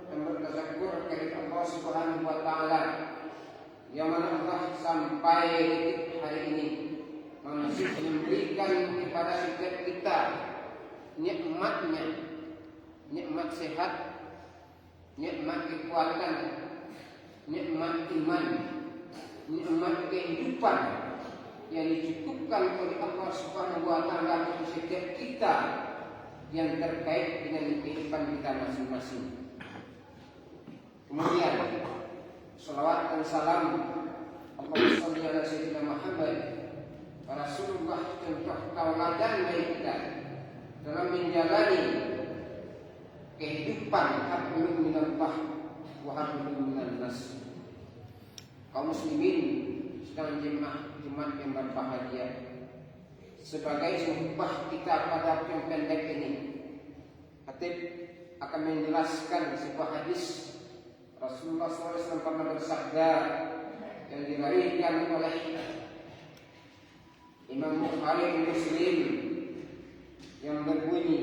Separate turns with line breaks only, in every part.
dan bertazakur kepada Allah Subhanahu wa taala. Yang mana Allah sampai detik hari ini masih memberikan kepada setiap kita nikmatnya, nikmat sehat, nikmat kekuatan, nikmat iman, nikmat kehidupan yang dicukupkan oleh Allah Subhanahu wa taala untuk setiap kita yang terkait dengan kehidupan kita masing-masing. Kemudian salawat dan salam Allahumma shalli ala sayyidina Muhammad Rasulullah, contoh tauladan bagi kita dalam menjalani kehidupan hablum minallah wa hablum minan nas. Kaum muslimin sedang jemaah yang berbahagia, sebagai sumpah kita pada yang pendek ini, Khatib akan menjelaskan sebuah hadis Rasulullah SAW pernah bersabda yang diriwayatkan oleh Imam Bukhari dan Muslim yang berbunyi,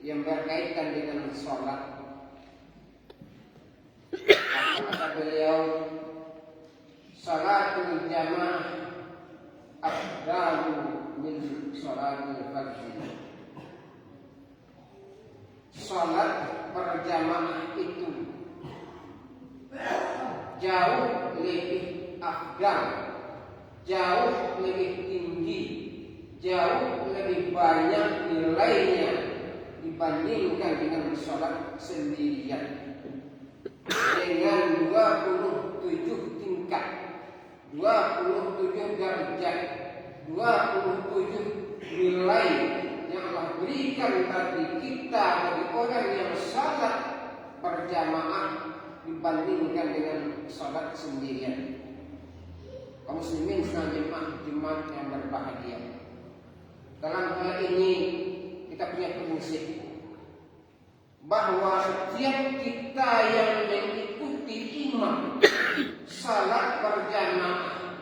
yang berkaitan dengan sholat. Kata beliau, salatul jamaah afdalu min sholatil fardhi. Sholat berjamaah itu jauh lebih afdal, jauh lebih tinggi, jauh lebih banyak nilainya dibandingkan dengan sholat sendirian. Dengan 27 tingkat, 27 derajat, 27 nilai yang Allah berikan bagi kita, bagi orang yang sholat berjamaah dibandingkan dengan sholat sendirian. Kaum muslimin sedang jemaah yang berbahagia. Dalam hal ini kita punya prinsip bahwa setiap kita yang mengikuti imam salat berjamaah,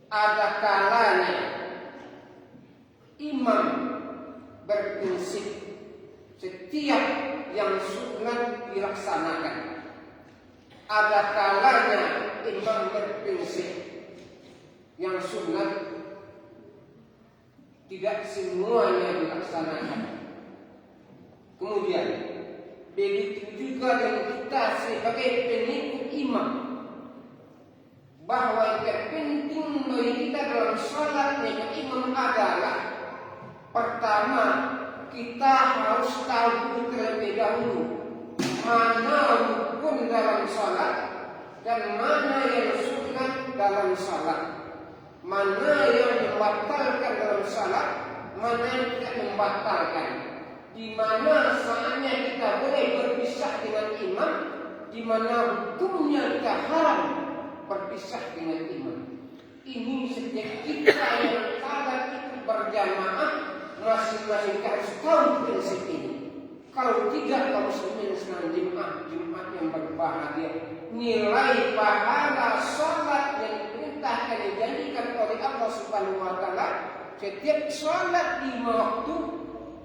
ada kalanya imam berprinsip setiap yang sunat dilaksanakan. Ada kalanya imam berprinsip yang sunat tidak semuanya dilaksanakan. Kemudian begitu juga dengan kita sebagai pengikut imam, bahwa yang terpenting bagi kita dalam sholat dengan imam adalah pertama, kita harus tahu terlebih dahulu mana rukun dalam sholat dan mana yang sunat dalam sholat, mana yang membatalkan dalam sholat, mana yang tidak membatalkan, di mana saatnya kita boleh berpisah dengan imam, di mana hukumnya kita haram berpisah dengan imam. Ini setiap kita yang salat itu berjamaah masing-masing harus tahu prinsip ini. Kalau tidak, kaum muslimin sedang jemaah yang berbahagia, nilai pahala sholat yang diperintahkan dijanjikan oleh Allah Subhanahu wa taala, setiap sholat 5 waktu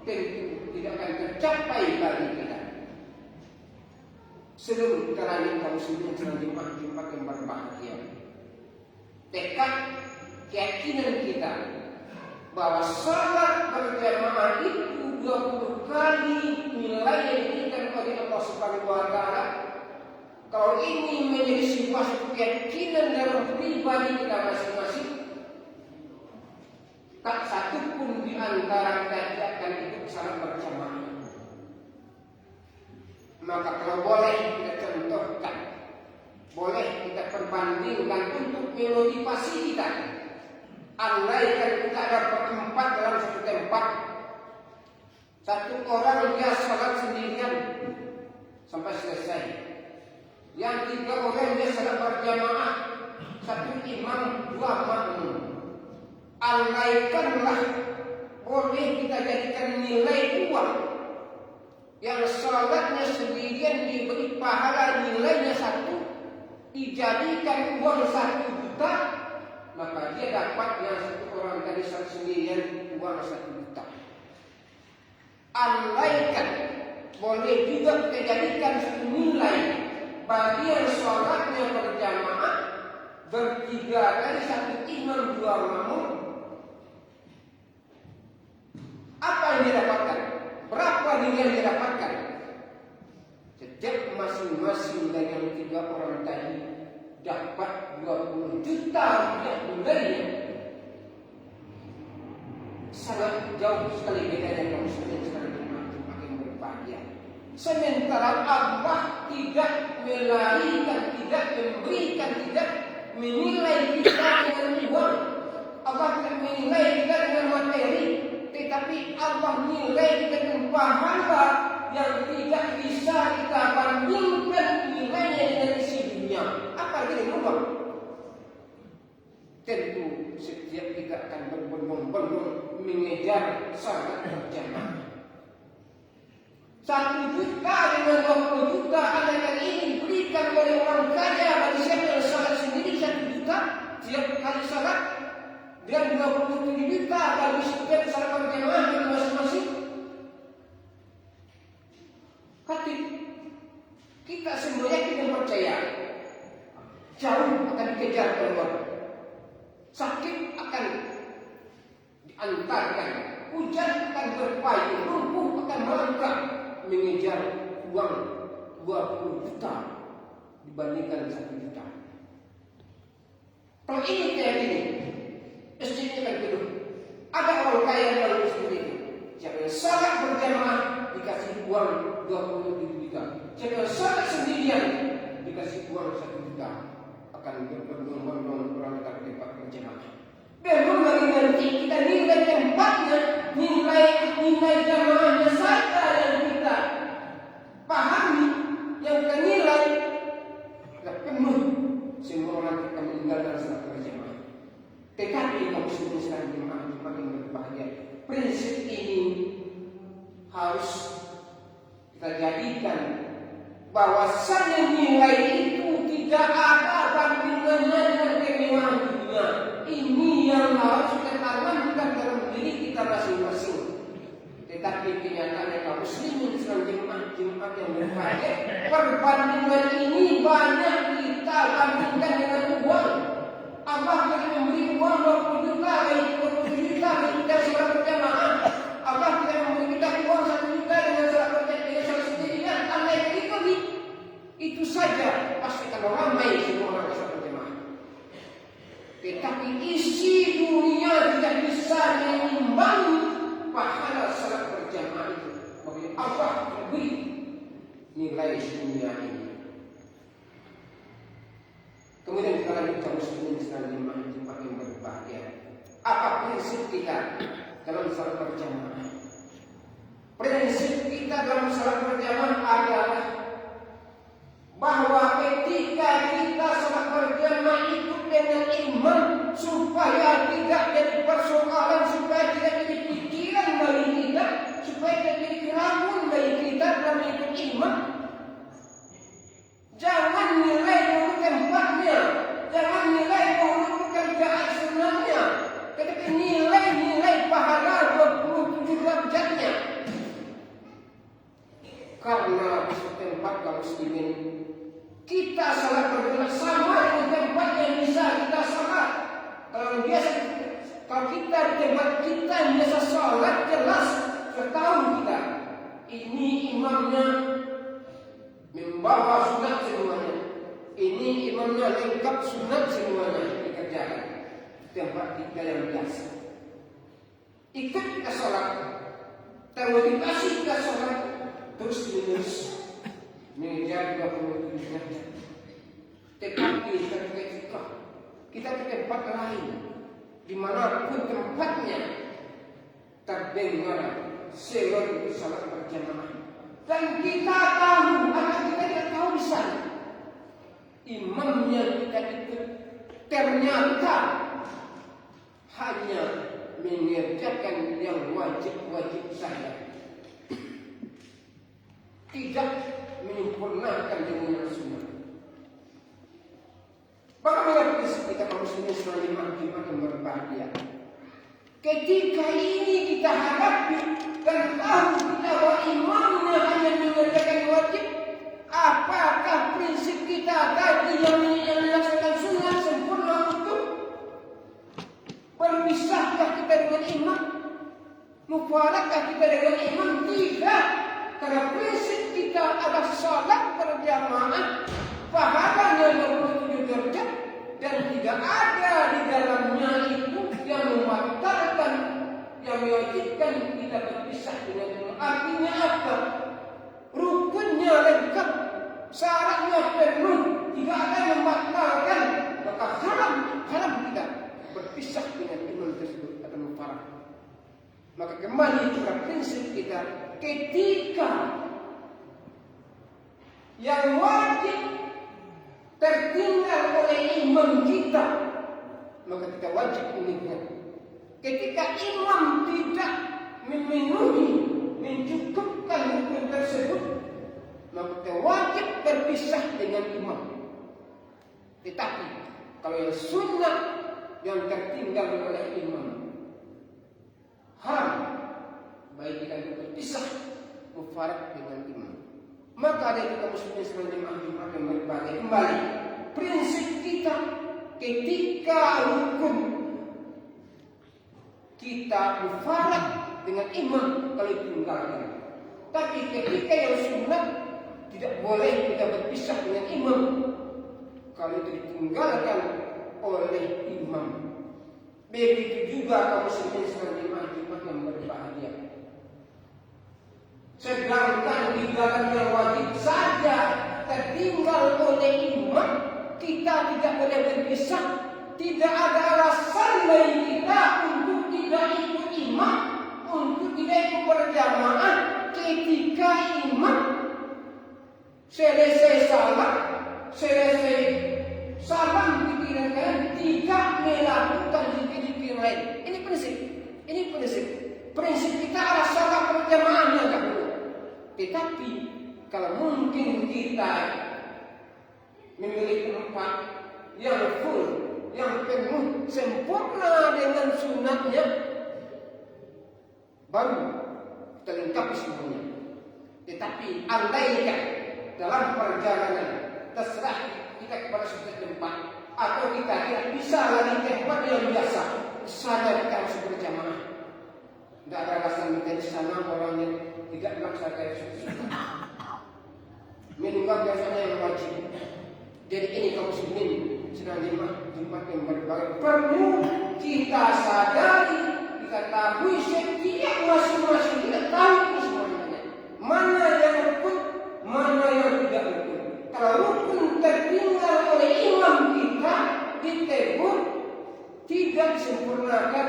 tentu tidak akan tercapai bagi kita. Seluruh kalangan kaum muslimin sedang jemaah yang berbahagia. Tekad keyakinan kita bahwa sholat berjamaah itu 20 kali nilai yang diberikan oleh Allah Subhanahu wa taala. Kalau ini menjadi sebuah keyakinan dalam pribadi kita masing-masing, tak satu pun di antara kita akan ikut salat berjamaah. Maka kalau boleh kita contohkan, boleh kita perbandingkan untuk memotivasi kita. Andaikan kita ada berempat dalam satu tempat, satu orang dia salat sendirian sampai selesai, yang 3 orang dia salat berjamaah, 1 imam 2 makmum. Andaikanlah boleh kita jadikan nilai uang yang salatnya sendirian diberi pahala nilainya 1, dijadikan uang 1 juta, maka dia dapat yang 1 orang tadi salat sendirian uang 1 juta. Andaikan boleh juga kita jadikan satu nilai bagian sholatnya berjamaah bertiga kali satu imam dua makmum. Apa yang didapatkan? Berapa nilai yang didapatkan? Setiap masing-masing dari yang 3 orang tadi dapat 20 juta rupiah nilainya. Sangat jauh sekali bedanya kalau sekarang makin berbahagia. Sementara Allah tidak melarikan, tidak memberikan, tidak menilai kita dengan uang. Allah tidak menilai kita dengan materi, tetapi Allah menilai kita dengan pahala yang tidak bisa kita bandingkan nilainya dengan isi dunia. Apa artinya uang? Tentu setiap kita akan berbondong-bondong mengejar salat berjamaah. 1 juta dengan 20 juta ada yang ini diberikan oleh orang kaya bagi siapa yang salat sendiri 1 juta tiap kali salat, dan 27 juta bagi setiap salat berjamaah bagi masing-masing. Hati kita semua yakin dan percaya jauh akan dikejar oleh orang. Sakit akan diantarkan, hujan akan berpayung, lumpuh akan melangkah mengejar uang 20 juta dibandingkan 1 juta. Kalau ini kayak gini, mestinya kan gitu. Ada orang kaya yang seperti itu. Siapa yang salat berjamaah dikasih uang 20 juta. Siapa yang salat sendirian dikasih uang 1 juta. Akan berbondong-bondong berangkat tempat berjamaah. Belum lagi nanti kita nilai tempatnya, nilai jamaahnya saja yang kita pahami, yang kita nilai, tidak penuh semua orang akan meninggalkan salat berjamaah. Tetapi kaum muslimin sekalian jemaah makin berbahagia. Prinsip ini harus kita jadikan bahwasanya nilai itu tidak ada bandingannya dengan kemewahan dunia. Ini yang harus kita tanamkan dalam diri kita masing-masing. Tetapi kenyataannya kaum muslimin sekalian jemaah yang berbahagia, perbandingan ini banyak kita bandingkan dengan uang. Allah tidak memberi uang 20 juta, 20 juta kita salat berjamaah. Allah tidak memberi kita uang 1 juta dengan salat berjamaah sendirian. Andai itu saja pasti akan ramai semua orang salat berjamaah. Tetapi isi dunia tidak bisa mengimbangi pahala salat berjamaah itu. Bagi Allah lebih nilai dunia ini. Kemudian kita lanjutkan muslimin sekalian jemaah yang berbahagia. Apa prinsip kita dalam salat berjamaah? Prinsip kita dalam salat berjamaah adalah bahwa ketika kita salat berjamaah ikut dengan imam supaya tidak jadi persoalan, supaya tidak jadi pikiran bagi kita, supaya tidak jadi keraguan bagi kita dalam ikut imam. Jangan nilai dulu tempatnya, jangan nilai dulu pekerjaan senangnya, tetapi nilai pahala 27 derajatnya. Karena di tempat kaum muslimin kita salat berjamaah sama dengan tempat yang bisa kita salat. Kalau kita di tempat kita yang biasa salat, jelas ketahui kita ini imamnya membawa sunat semuanya, ini imamnya lengkap sunat semuanya dikerjakan. Tempat kita yang biasa ikut kita sholat, termotivasi kita sholat terus menerus mengejar 27 derajat. Tetapi ketika kita ke tempat lain, dimanapun tempatnya terdengar seruan untuk sholat berjamaah. Dan kita tahu, anak kita tidak tahu di sana. Imam yang kita ikut ternyata hanya mengerjakan yang wajib-wajib saja, tidak menyempurnakan dengan yang sunnah. Bagaimana prinsip kita kaum muslimin sekalian makin berbahagia? Ketika ini kita hadapi dan tahu kita bahwa imamnya hanya Mufarakah kita dengan imam? Tidak. Karena prinsip kita adalah salat berjamaah, pahalanya 27 derajat, dan tidak ada di dalamnya itu yang membatalkan, yang mewajibkan kita berpisah dengan imam. Artinya apa? Rukunnya lengkap, syaratnya penuh, tidak ada yang membatalkan, maka haram kita berpisah dengan imam tersebut atau mufarakah. Maka kembali kepada prinsip kita, ketika yang wajib tertinggal oleh imam kita, maka kita wajib mengingat. Ketika imam tidak memenuhi, mencukupkan hukum tersebut, maka kita wajib berpisah dengan imam. Tetapi kalau yang sunnah yang tertinggal oleh imam, haram baik kita itu berpisah mufarak dengan imam. Maka ada kita muslimin sebenarnya Jumat yang berbagai. Kembali prinsip kita, ketika rukun kita mufarak dengan imam kalau ditinggalkan. Tapi ketika yang sunnah tidak boleh kita berpisah dengan imam kalau itu ditinggalkan oleh imam. Begitu juga kaum muslimin sebenarnya Jumat yang berbahagia. Sedangkan di dalam yang wajib saja tertinggal oleh imam, kita tidak boleh berpisah. Tidak ada alasan bagi kita untuk tidak ikut imam, untuk tidak ikut berjamaah ketika imam selesai salat, selesai salam dikirakan tidak melakukan zikir lain. Ini prinsip. Prinsip kita adalah salat berjamaahnya dahulu. Tetapi kalau mungkin kita memiliki tempat yang full, yang penuh, sempurna dengan sunatnya, baru kita lengkapi semuanya. Tetapi andaikan dalam perjalanan terserah kita kepada suatu tempat, atau kita tidak bisa lagi tempat yang biasa, saja kita harus berjamaah. Tidak ada alasan kita di sana orangnya tidak melaksanakan sunnah. Menunggang biasanya yang wajib. Jadi ini kaum muslimin sedang Jumat yang berbagai, perlu kita sadari, kita tahu setiap masing-masing kita tahu semuanya. Mana yang rukun, mana yang tidak rukun. Kalau rukun tertinggal oleh imam kita ditegur, tidak disempurnakan,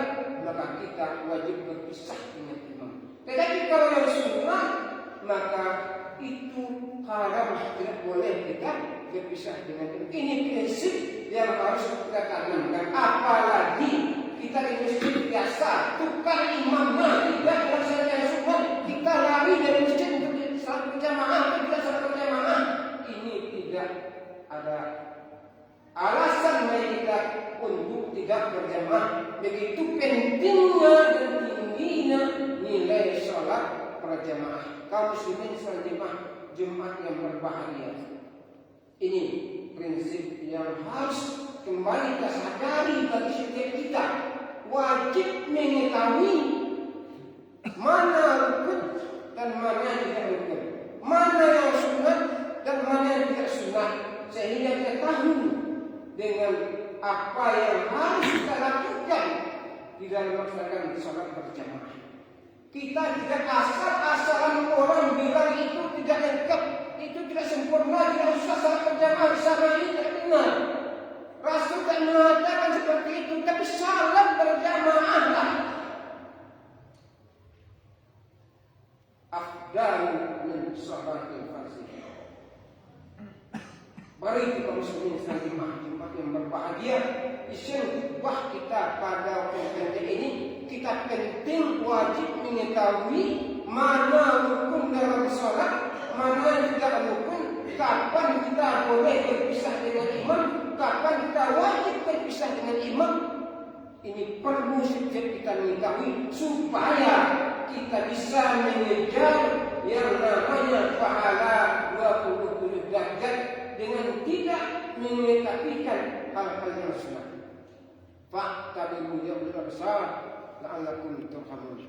maka kita wajib berpisah dengan imam. Tetapi kalau yang sunnah, maka itu haram, tidak boleh kita berpisah dengan imam. Ini prinsip yang harus kita tanamkan. Apalagi kita di masjid biasa, tukar imamnya tidak melaksanakan sunnah, kita lari dari masjid untuk salat berjamaah, tidak salat berjamaah. Ini tidak ada alasan bagi kita untuk tidak berjamaah. Begitu pentingnya dan tingginya nilai sholat berjamaah. Kaum muslimin sholat Jumat yang berbahagia. Ini prinsip yang harus kembali kita sadari bagi setiap kita. Wajib mengetahui mana rukun dan mana yang tidak rukun, mana yang sunat dan mana yang tidak sunat, sehingga kita tahu dengan apa yang harus kita lakukan di dalam melaksanakan sholat berjamaah. Kita tidak asal-asalan orang bilang itu tidak lengkap, itu tidak sempurna, tidak usah sholat berjamaah di sana, ini tidak benar. Rasul tak mengatakan seperti itu, tapi sholat berjamaahlah afdal min sholatil fardhi. Mari kita muslimin sekalian Jumat yang berbahagia, isu khutbah kita pada waktu ini, kita penting wajib mengetahui mana rukun dalam sholat, mana yang tidak rukun, kapan kita boleh berpisah dengan imam, kapan kita wajib berpisah dengan imam. Ini perlu setiap kita mengetahui supaya kita bisa mengejar yang namanya pahala 27 derajat dengan tidak mengesapikan hal-hal yang sunnah. Fa'tabiru ya ulil absar la'allakum turhamun.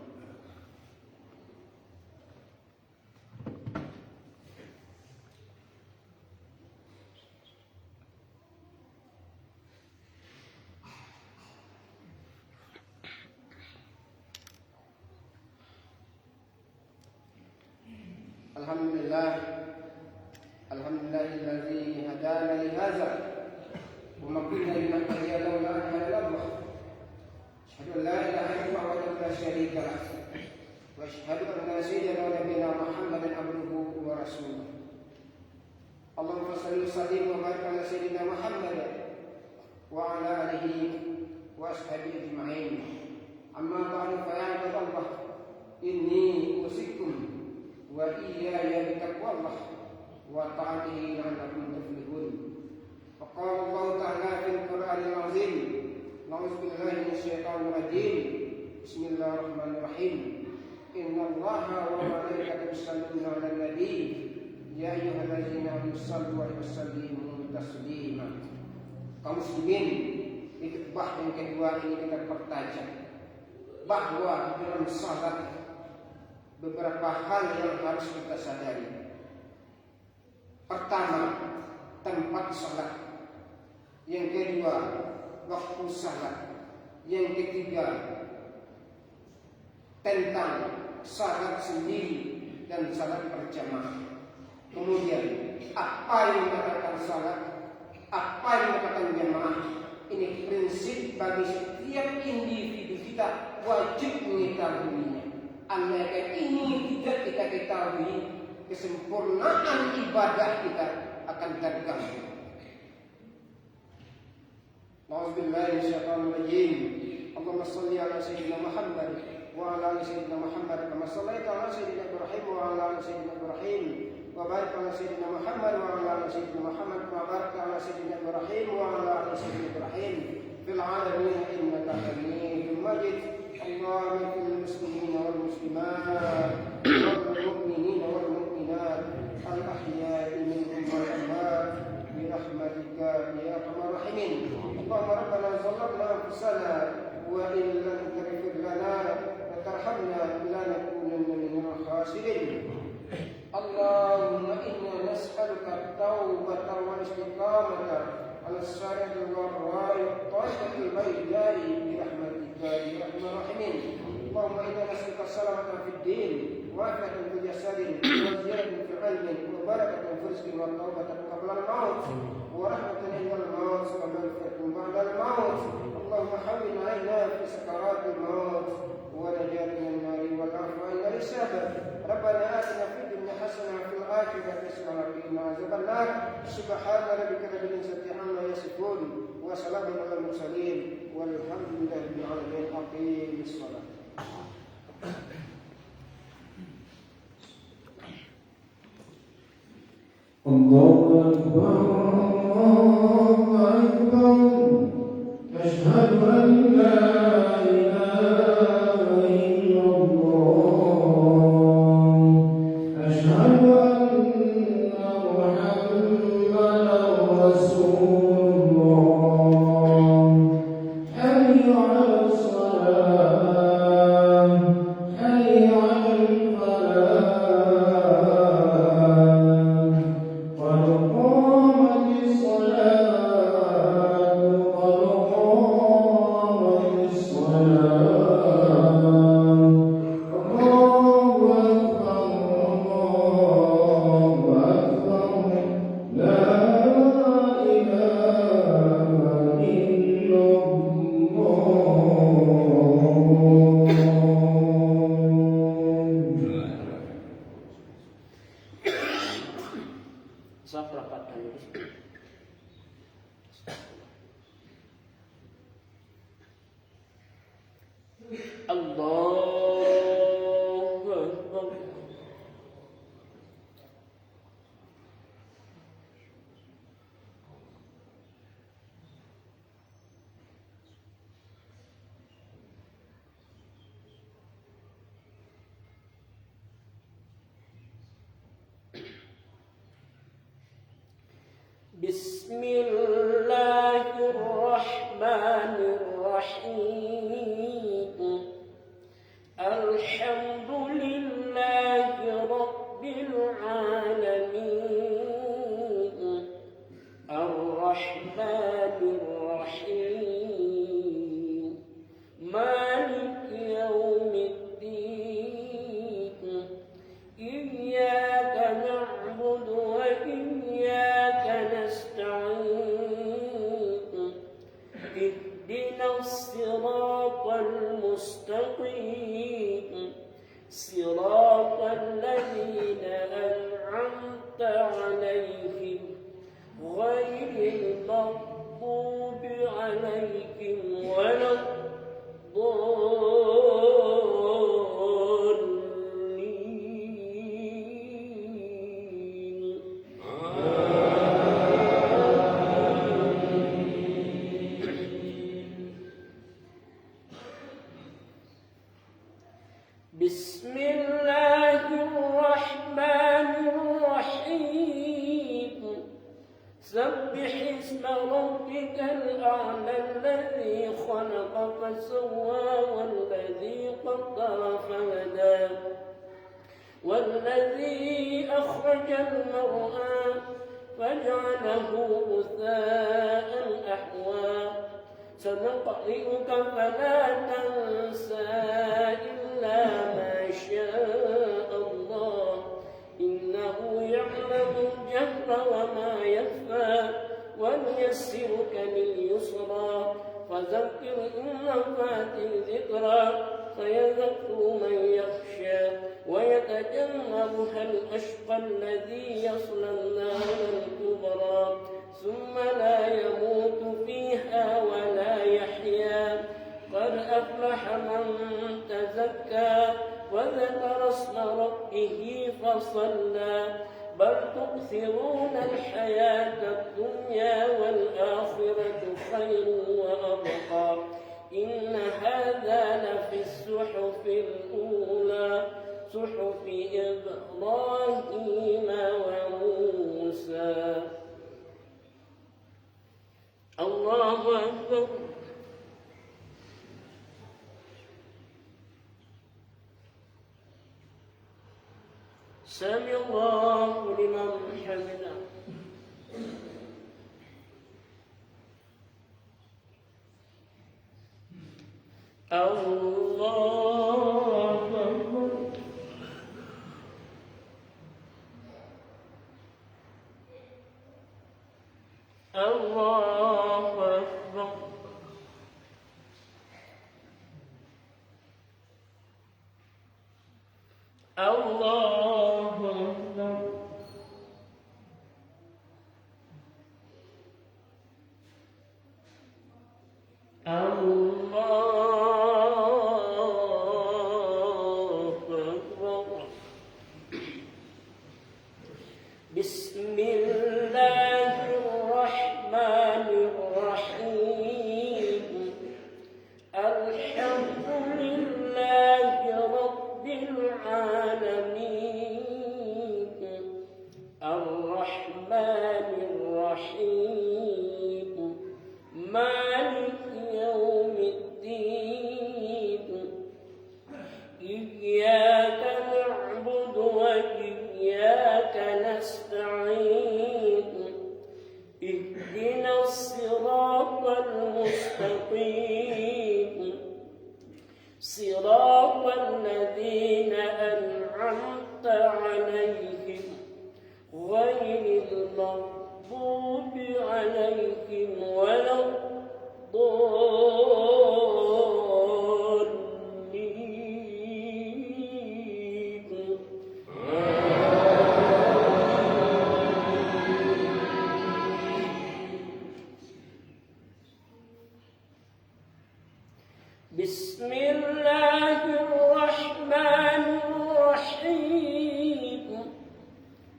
Alhamdulillahilladzi hadana li hadza wa ma kunna linahtadiya lawla an hadana Allah. Asyhadu an la ilaha illallah wa la syarika lah. Wa asyhadu anna sayyidana wa nabiyana Muhammadan abduhu wa rasuluh. Allahumma shalli wa sallim wa barik ala sayyidina Muhammad wa ala alihi wa ashabihi ajma'in. Amma ba'du fa ya ibadallah, inni usikum wa iyaya bitaqwallah wa ta'atihi la'allakum tuflihun. Faqala Allah ta'ala fil Qur'anil 'azim, a'udzu billahi minasyaitonir rajim. Bismillahirrahmanirrahim. Innallaha wa malaikatahu yusholluna 'alan nabi, ya ayyuhallazina amanu shallu 'alaihi wa sallimu taslima. Kaum muslimin, di khutbah yang kedua ini kita pertajam bahwa dalam salat beberapa hal yang harus kita sadari. Pertama, tempat salat. Yang kedua, waktu salat. Yang ketiga, tentang salat sendiri dan salat berjamaah. Kemudian, apa yang dikatakan salat, apa yang dikatakan jamaah. Ini prinsip bagi setiap individu kita wajib mengetahuinya. Andaikan ini tidak kita ketahui, kesempurnaan ibadah kita akan terganggu. A'udzubillahi minasyaitonir rajim. Allahumma shalli ala sayyidina Muhammad wa ala ali sayyidina Muhammad kama shallaita ala sayyidina Ibrahim wa ala ali sayyidina Ibrahim wa barik ala sayyidina Muhammad wa ala ali sayyidina Muhammad kama barakta ala sayyidina Ibrahim wa ala ali sayyidina Ibrahim fil 'alamin innaka Hamidum Majid. Allahumma fil muslimina wal muslimat wal mu'minina wal mu'minat al ahya'i minhum wal amwat bi rahmatika ya arhamar rahimin. Allahumma rabbana zalamna anfusana wa in lam taghfir lana wa tarhamna lanakunanna minal khasirin. Allahumma inna nas'aluka at-taubata wal istiqamata ala as-sirati wal-ra'i wat-tariqati al-bayda'i bi rahmatika ya arhamar rahimin. Allahumma inna nas'aluka as-salamata fid din wa afiyatan fil jasadi wa ziyadatan fil 'ilmi wa barakatan fil rizqi wa taubatan qabla al-maut wa rahmatan 'inda al-maut wa maghfiratan ba'da al-maut. Allahumma hawwin 'alaina fi sakarati al-maut wa najatna min an-nari wal 'afwa 'inda al-hisab. Rabbana atina fid dunya hasanah wa fil akhirati hasanah wa qina adzaban nar. Subhana rabbika rabbil izzati amma yasifun wa salamun 'alal mursalin walhamdulillahi rabbil alamin. Aqimis shalah. Allahu akbar, Allahu akbar. Asyhadu an la ilaha illallah. Asyhadu anna Muhammadan Rasulullah. Hayya 'alas salam, hayya 'alal falah. Allahu Akbar. Bismillahirrahmanirrahim. Alhamdulillahi rabbil alamin. Ar-Rahmanir Rahim. Maliki yaumiddin. Iyyaka
فسوى والذي قدر فهدى والذي أخرج المرعى فجعله غثاء أحوى سنقرئك فلا تنسى إلا ما شاء الله إنه يعلم الجهر وما يخفى ونيسرك لليسرى فذكر إن نفعت الذكرى فيذكر من يخشى ويتجنبها الأشقى الذي يصلى النار الكبرى ثم لا يموت فيها ولا يحيا قد أفلح من تزكى وذكر اسم ربه فصلى بل تؤثرون الحياة الدنيا والآخرة خير وأبقى إن هذا لفي الصحف الأولى صحف إبراهيم وموسى. الله أكبر. سمع الله لمن حمده. الله أكبر. الله أكبر. الله أكبر. الله أكبر. بسم الله الرحمن الرحيم الحمد لله رب العالمين الرحمن الرحيم مالك يوم الدين إياك نعبد وإياك نستعين اهدنا الصراط المستقيم صراط الذين أنعمت عليهم غير المغضوب عليهم ولا الضالين. بسم الله الرحمن الرحيم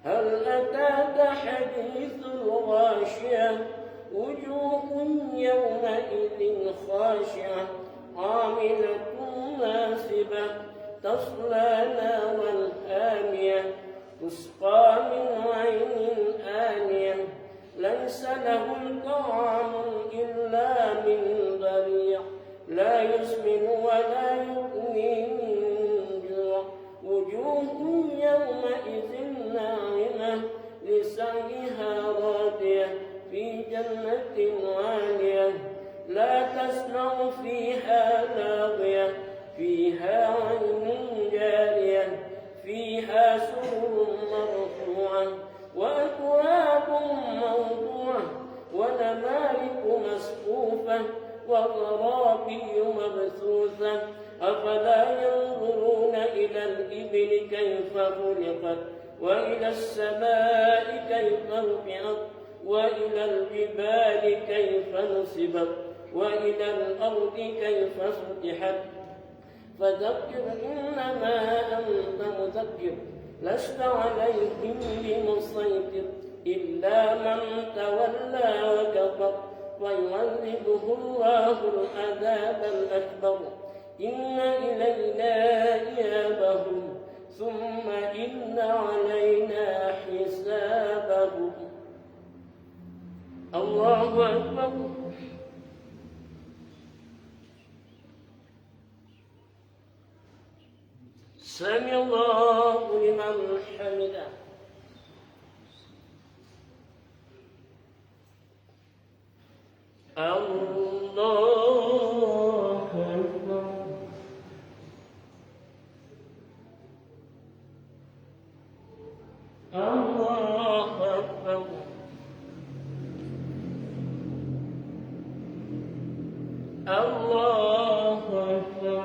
هل أتاك حديث الغاشية وجوه يومئذ خاشعة عاملة ناصبة تصلى نارا حامية تسقى من عين آنية ليس لهم طعام إلا من ضريع لا يسمن ولا يغني من جوع وجوه يومئذ ناعمة لسعيها راضية في جنة عالية لا تسمع فيها لاغية فيها عين جارية فيها سرر مرفوعة وأكواب موضوعة ونمارق مصفوفة وغرابي مبثوثة أفلا ينظرون إلى الإبل كيف خلقت وإلى السماء كيف رفعت وإلى الجبال كيف نصبت وإلى الأرض كيف سطحت فذكر إنما أنت مذكر لست عليهم بمسيطر إلا من تولى وكفر ويعذبه الله العذاب الأكبر إن إلينا إيابهم ثم إن علينا حسابهم. الله أكبر. سمع الله لمن حمده. الله أكبر. الله أكبر. الله أكبر.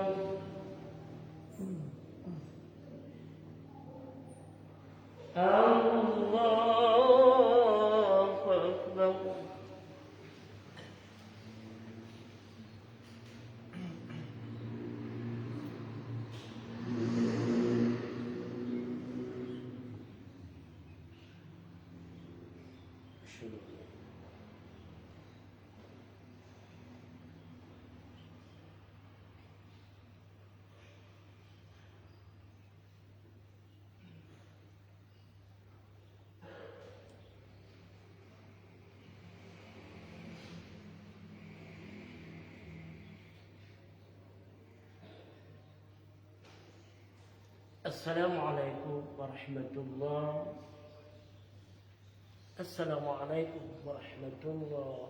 الله أكبر. السلام عليكم ورحمة الله. السلام عليكم ورحمة الله.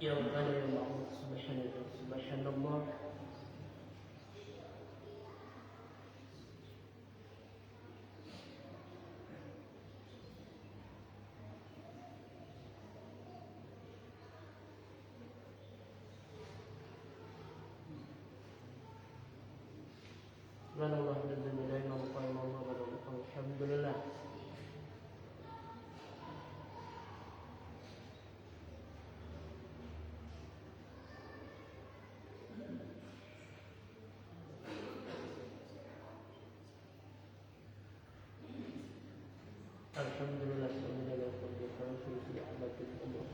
يا ربنا يا معبود سبحان الله. سبحان الله الذي لا إله إلا هو الحمد لله. الحمد لله الذي لا يخلق في عبادة الأمور.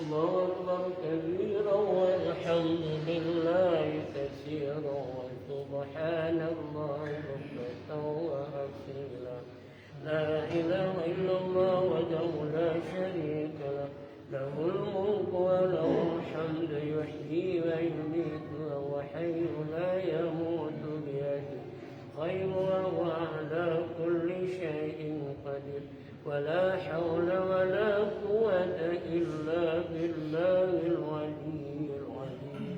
الله أكبر كبيرا والحمد لله كثيرا وسبحان الله بكرة وأصيلا. لا إله إلا الله وحده لا شريك له، له الملك وله الحمد يحيي ويميت وهو حي لا يموت بيده خير وهو على كل شيء قدير. ولا حول ولا قوة إلا بالله العلي العظيم.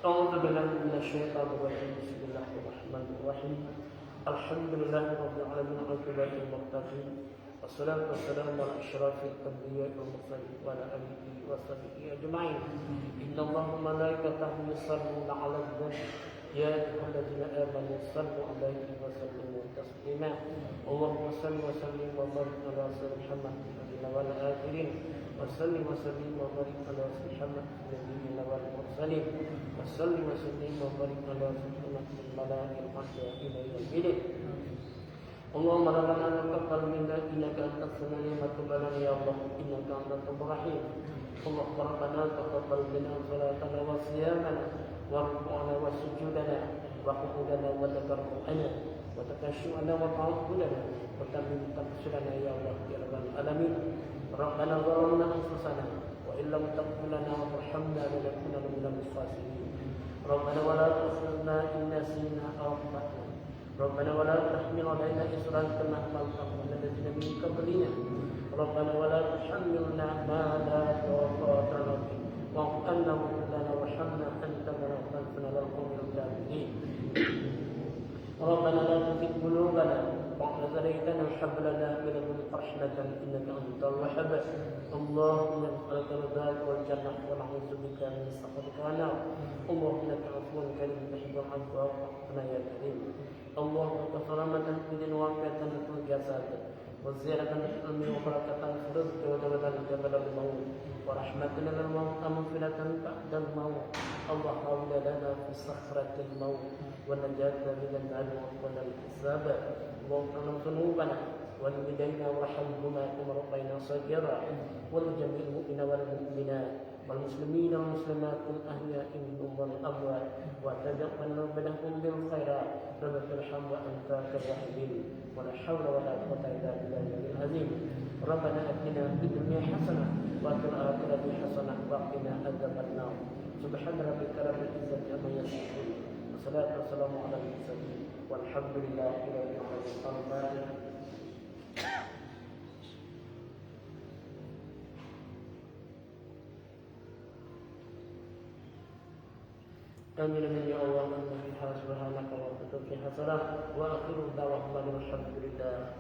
أعوذ بالله من الشيطان الرجيم. بسم الله الرحمن الرحيم. الحمد لله رب العالمين عاقبة المتقين، والصلاة والسلام على أشرف الأنبياء والمرسلين وعلى آله وصحبه أجمعين. إن الله وملائكته يصلون على النبي يا أيها الذين آمنوا صلوا عليه وسلموا تسليما. اللهم صل وسلم وبارك على سيدنا محمد النبيين والآخرين، وسلم وسلم وبارك على سيدنا محمد النبيين والمرسلين، وسلم وسلم وبارك على سيدنا الملائكة الأعلى إلى يوم الدين. اللهم ربنا تقبل منا إنك أنت السميع وتب علينا يا الله إنك أنت التواب الرحيم. اللهم ربنا تقبل منا صلاتنا وصيامنا وركوعنا وسجودنا وقعودنا وتضرعنا وتكشفنا وتعظمنا وتمم تقصيرنا يا الله يا رب العالمين. ربنا ظلمنا أنفسنا وإن لم تغفر لنا وترحمنا لنكونن من الخاسرين. ربنا ولا تؤاخذنا إن نسينا أو أخطأنا. ربنا ولا تحمل علينا إصرا كما حملته على الذين من قبلنا. ربنا ولا تحملنا ما لا طاقة لنا به واعف عنا واغفر لنا وارحمنا أنت مولانا لا القوم الكافرين. ربنا لا تزغ قلوبنا بعد إذ هديتنا وهب لنا من لدنك رحمة إنك أنت الوهاب. اللهم نسألك رضاك والجنة ونعوذ بك من سخطك والنار. اللهم إنك عفو كريم تحب العفو فاعف عنا يا كريم. اللهم كفرامة في الدين وعافية في الجسد وزيادة في العلم وبركة في الرزق وجبل الجبل الموت ورحمة لنا الموت ومغفرة بعد الموت الله حول لنا في صخرة الموت ونجاة من العدو والحساب واغفر لنا ذنوبنا والدينا وارحمهما كما ربينا صغيرا ولجميع المؤمنين والمؤمنات والمسلمين والمسلمات الأحياء منهم والأموات وتجعلنا بينهم بالخيرات رب ارحم وأنت الراحمين ولا حول ولا قوة إلا بالله العظيم ربنا آتنا في الدنيا حسنة وفي الآخرة حسنة وقنا عذاب النار سبحان ربك رب العزة عما يصفون والصلاة والسلام على المرسلين والحمد لله رب العالمين. Amin ya Allah wa subhanaka wa bihamdika hasanah wa akhiru da'wana alhamdulillah.